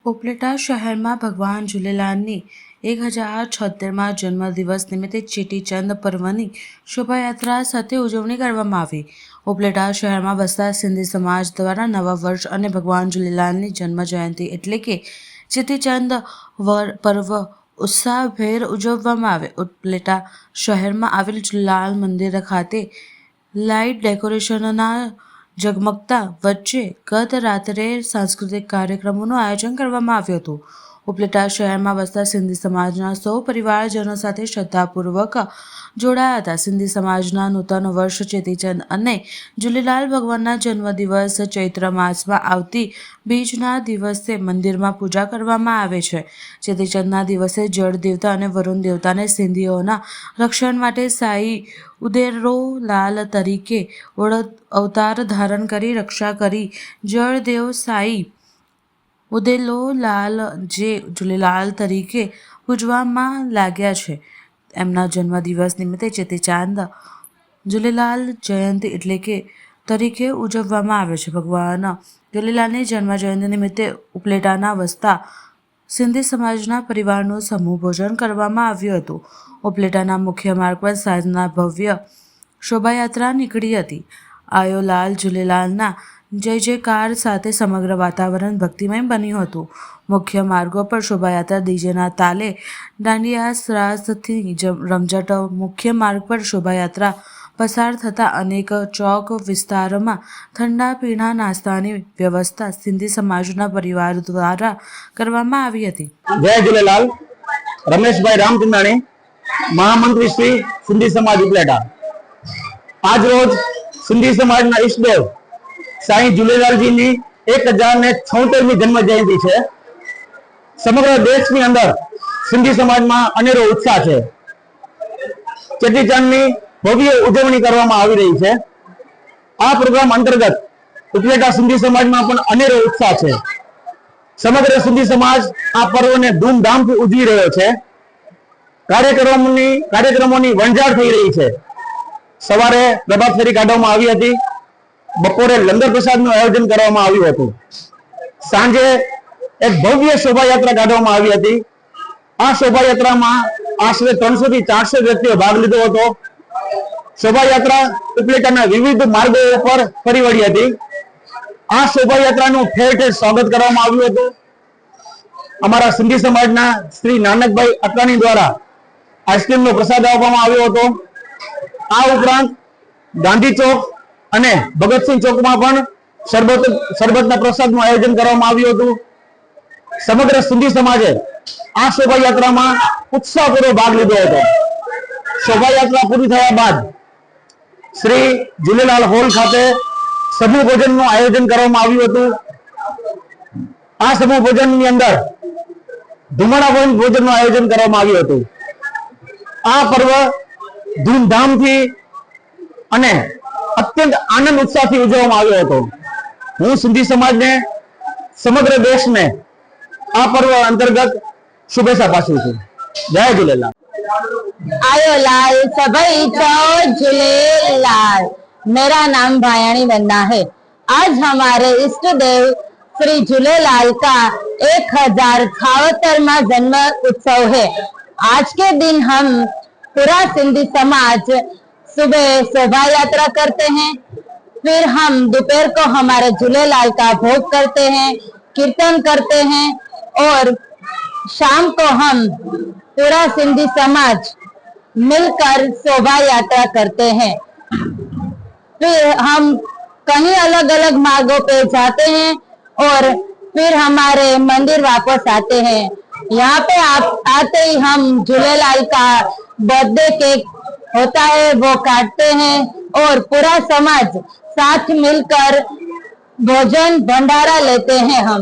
ઉપલેટા શહેરમાં ભગવાન ઝૂલેલાલની 1076માં જન્મદિવસ નિમિત્તે ચેટીચંદ પર્વની શોભાયાત્રા સાથે ઉજવણી કરવામાં આવી. ઉપલેટા શહેરમાં વસતા સિંધી સમાજ દ્વારા નવા વર્ષ અને ભગવાન ઝૂલેલાલની જન્મજયંતિ એટલે કે ચેટીચંદ પર્વ ઉત્સાહભેર ઉજવવામાં આવે. ઉપલેટા શહેરમાં આવેલ ઝૂલેલાલ મંદિર ખાતે લાઇટ ડેકોરેશનના ઝગમગતા વચ્ચે ગત રાત્રે સાંસ્કૃતિક કાર્યક્રમોનું આયોજન કરવામાં આવ્યું હતું. ઉપલેટા શહેરમાં વસતા સિંધી સમાજના સૌ પરિવારજનો સાથે શ્રદ્ધાપૂર્વક જોડાયા હતા. સિંધી સમાજના નૂતન વર્ષ ચેટીચંદ અને ઝૂલેલાલ ભગવાનના જન્મદિવસ ચૈત્ર માસમાં આવતી બીજના દિવસે મંદિરમાં પૂજા કરવામાં આવે છે. ચેટીચંદના દિવસે જળ દેવતા અને વરુણ દેવતાને સિંધીઓના રક્ષણ માટે સાઈ ઉદેરોલાલ તરીકે અવતાર ધારણ કરી રક્ષા કરી. જળદેવ સાઈ ઉદેલોલાલ જે ઝૂલેલાલ તરીકે પૂજવામાં લાગ્યા છે. એમના જન્મદિવસ નિમિત્તે ચેટીચાંદ ઝૂલેલાલ જયંતિ એટલે કે તરીકે ઉજવવામાં આવે છે. ભગવાન ઝૂલેલાલની જન્મજયંતિ નિમિત્તે ઉપલેટાના વસતા સિંધી સમાજના પરિવારનું સમૂહ ભોજન કરવામાં આવ્યું હતું. ઉપલેટાના મુખ્ય માર્ગ પર સાંજના ભવ્ય શોભાયાત્રા નીકળી હતી. આયો લાલ ઝૂલેલાલના જય જયકાર સાથે સમગ્ર વાતાવરણ ભક્તિમય બન્યું હતું. મુખ્ય માર્ગો પર શોભાયાત્રા ડીજેના તાલે દાંડિયા રાસથી રમઝટ. મુખ્ય માર્ગ પર શોભાયાત્રા પસાર થતા અનેક ચોક વિસ્તારમાં ઠંડા પીણા નાસ્તાની વ્યવસ્થા સિંધી સમાજના પરિવાર દ્વારા કરવામાં આવી હતી. જય ઝૂલેલાલ. રમેશભાઈ રામચંદાણી, મહામંત્રી શ્રી સિંધી સમાજ ઉપલેટા. આજ રોજ સિંધી સમાજના ઈષ્ટદેવ સાईं झूलेलालजीની 1076મી જન્મ જયંતિ છે. સમગ્ર દેશની અંદર સિંધી સમાજમાં અનેરો ઉત્સાહ છે. ચેટીચંદની ભવ્ય ઉજવણી કરવામાં આવી રહી છે. આ પ્રોગ્રામ અંતર્ગત ઉપલેટા સિંધી સમાજમાં પણ અનેરો ઉત્સાહ છે. સમગ્ર સિંધી સમાજ આ પર્વને ધૂમધામથી ઉજવી રહ્યો છે. કાર્યક્રમોની વણઝાર થઈ રહી છે. સવારે પ્રભાત ફેરી કાઢવામાં આવી હતી. બપોરે લંગર પ્રસાદનું આયોજન કરવામાં આવ્યું હતું. સાંજે એક ભવ્ય શોભાયાત્રા કાઢવામાં આવી હતી. આ શોભાયાત્રામાં આશરે 300 થી 400 વ્યક્તિઓ ભાગ લીધો હતો. શોભાયાત્રા ઉપલેટાના વિવિધ માર્ગો પર ફરી વળી હતી. આ શોભાયાત્રાનું ઠેર ઠેર સ્વાગત કરવામાં આવ્યું હતું. અમારા સિંધી સમાજના શ્રી નાનકભાઈ અટકાણી દ્વારા આઈસ્ક્રીમનો પ્રસાદ આપવામાં આવ્યો હતો. આ ઉપરાંત ગાંધી ચોક અને ભગતસિંહ ચોકમાં પણ શરબતના પ્રસાદનું આયોજન કરવામાં આવ્યું હતું. સમગ્ર સિંધી સમાજે આ શોભાયાત્રામાં ઉત્સાહપૂર્વક ભાગ લીધો હતો. શોભાયાત્રા પૂરી થયા બાદ શ્રી ઝૂલેલાલ હોલ ખાતે સમૂહ ભોજનનું આયોજન કરવામાં આવ્યું હતું. આ સમૂહ ભોજનની અંદર ધુમાડા ભોજનનું આયોજન કરવામાં આવ્યું હતું. આ પર્વ ધૂમધામથી અને અત્યંત આનંદ ઉત્સાહથી ઉજવવામાં આવ્યો હતો. હું સિંધી સમાજને, સમગ્ર દેશને આ પર્વ અંતર્ગત શુભેચ્છા પાઠવું છું. જય ઝૂલેલાલ. आयो लाल सभई तो झूलेलाल. मेरा नाम भायाणी वंदना है. आज हमारे इष्ट देव श्री झूलेलाल का 1076वां जन्म उत्सव है. आज के दिन हम पूरा सिंधी समाज सुबह शोभा यात्रा करते हैं, फिर हम दोपहर को हमारे झूलेलाल का भोग करते हैं, कीर्तन करते हैं और शाम को हम पूरा सिंधी समाज मिलकर शोभा यात्रा करते हैं. फिर हम कहीं अलग अलग मार्गों पे जाते हैं और फिर हमारे मंदिर वापस आते हैं. यहाँ पे आते ही हम झूलेलाल का बर्थडे केक होता है वो काटते हैं और पूरा समाज साथ मिलकर भोजन भंडारा लेते हैं. हम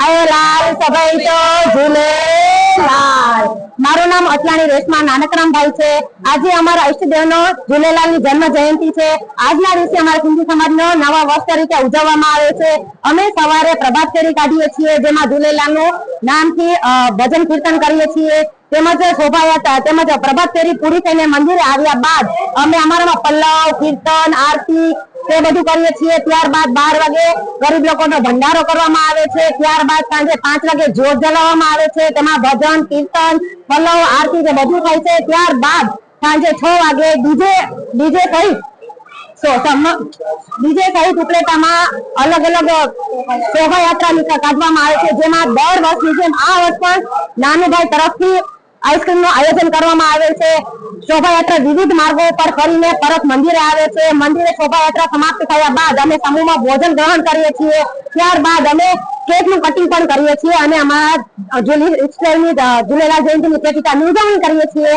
आयो लाल सभई तो झूलेलाल. મારું નામ અટલાણી રેશમા નાનકરામભાઈ છે. આજે અમારા ઈષ્ટદેવનો ઝૂલેલાલની જન્મ જયંતિ છે. આજના દિવસે અમારા સિંધી સમાજનો નવા વર્ષ તરીકે ઉજવવામાં આવે છે. અમે સવારે પ્રભાત ફેરી કાઢીએ છીએ, જેમાં ઝૂલેલાલનું નામથી ભજન કીર્તન કરીએ છીએ. તેમજ શોભાયાત્રા તેમજ પ્રભાત ફેરી પૂરી થઈને મંદિરે આવ્યા બાદ અમે અમારામાં પલ્લવ, કીર્તન, આરતી તે બધું કરીએ છીએ। ત્યારબાદ 12 વાગે ગરીબ લોકોનો ભંડારો કરવામાં આવે છે। ત્યારબાદ સાંજે 5 વાગે જ્યોત જલાવવામાં આવે છે, તેમાં ભજન કીર્તન પલ્લવ આરતી જે બધું થાય છે। ત્યારબાદ સાંજે 6 વાગે ડીજે સહિત ઉપલેટામાં અલગ અલગ શોભાયાત્રા કાઢવામાં આવે છે, જેમાં દર વર્ષની જેમ આ વર્ષ પણ નાનુભાઈ તરફથી આઈસ્ક્રીમ નું આયોજન કરવામાં આવે છે। શોભાયાત્રા વિવિધ માર્ગો પર કરીને પરત મંદિરે આવે છે। મંદિરે શોભાયાત્રા સમાપ્ત થયા બાદ અમે સમૂહમાં ભોજન ગ્રહણ કરીએ છીએ। ત્યારબાદ અમે કેક નું કટિંગ પણ કરીએ છીએ અને અમારા ઝૂલેલાલ જયંતિની પ્રતિષ્ઠાની ઉજવણી કરીએ છીએ।